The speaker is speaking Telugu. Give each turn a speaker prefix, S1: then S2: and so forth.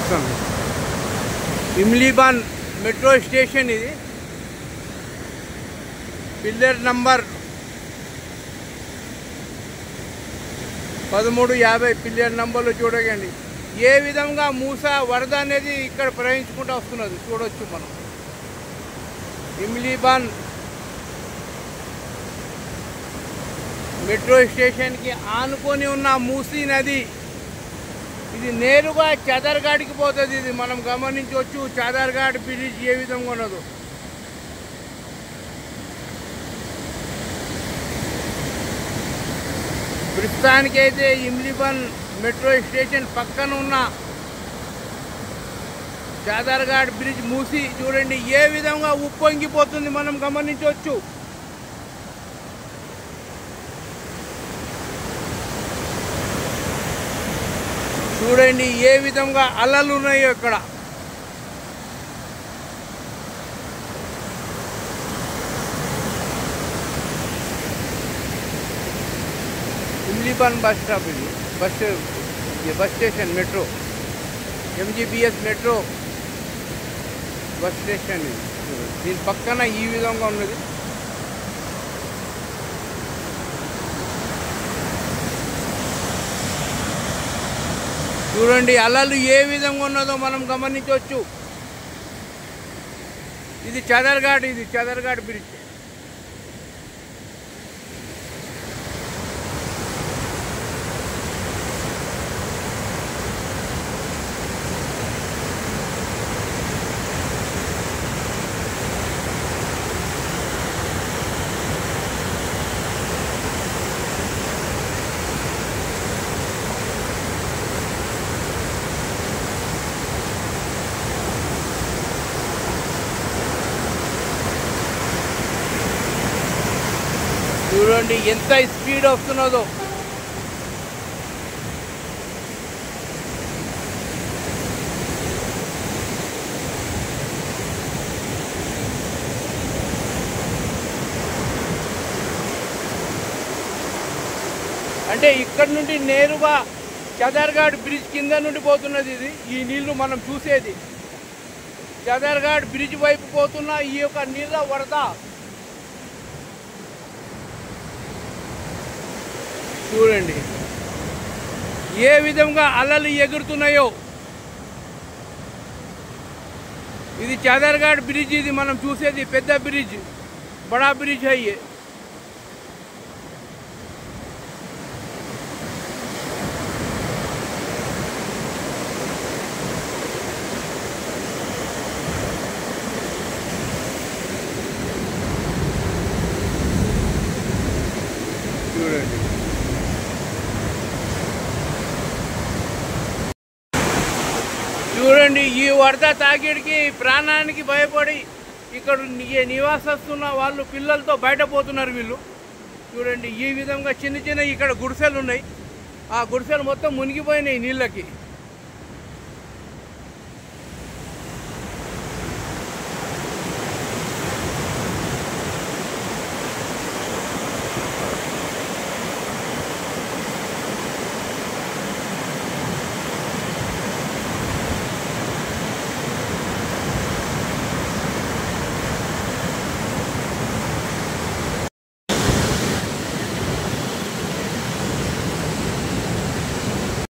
S1: చూపిస్తాను. ఇమ్లీబాన్ మెట్రో స్టేషన్ ఇది. పిల్లర్ నంబర్ 1350 పిల్లర్ నంబర్లు చూడకండి. ఏ విధంగా మూసా వరద అనేది ఇక్కడ ప్రవహించుకుంటూ వస్తున్నది చూడొచ్చు మనం. ఇమ్లీబాన్ మెట్రో స్టేషన్కి ఆనుకొని ఉన్న మూసీ నది ఇది నేరుగా చాదర్ఘాట్కి పోతుంది. ఇది మనం గమనించవచ్చు. చాదర్ఘాట్ బ్రిడ్జ్ ఏ విధంగా ఉన్నదో. ప్రస్తుతానికైతే ఇమ్లీబాన్ మెట్రో స్టేషన్ పక్కన ఉన్న చాదర్ఘాట్ బ్రిడ్జ్ మూసి చూడండి ఏ విధంగా ఉప్పొంగిపోతుంది మనం గమనించవచ్చు. చూడండి ఏ విధంగా అలలు ఉన్నాయో ఇక్కడ. ఇమ్లీబాన్ బస్ స్టాప్ ఇది. Bus station metro MGBS metro bus station ఇది. దీని పక్కన ఈ విధంగా ఉన్నది. చూడండి అలలు ఏ విధంగా ఉన్నదో మనం గమనించవచ్చు. ఇది చాదర్ఘాట్ బ్రిడ్జ్. చూడండి ఎంత స్పీడ్ వస్తున్నదో. అంటే ఇక్కడ నుండి నేరుగా చాదర్ఘాట్ బ్రిడ్జ్ కింద నుండి పోతున్నది ఇది. ఈ నీళ్లు మనం చూసేది చాదర్ఘాట్ బ్రిడ్జ్ వైపు పోతున్న ఈ యొక్క నీళ్ళ వరద. చూడండి ఏ విధంగా అలలు ఎగురుతున్నాయో. ఇది చాదర్ఘాట్ బ్రిడ్జ్. ఇది మనం చూసేది పెద్ద బ్రిడ్జ్, బడా బ్రిడ్జ్ అయ్యే. చూడండి చూడండి ఈ వరద తాకిడికి ప్రాణానికి భయపడి ఇక్కడ నివాసిస్తున్న వాళ్ళు పిల్లలతో బయటపోతున్నారు వీళ్ళు. చూడండి ఈ విధంగా చిన్న ఇక్కడ గుడిసెలు ఉన్నాయి. ఆ గుడిసెలు మొత్తం మునిగిపోయినాయి నీళ్ళకి.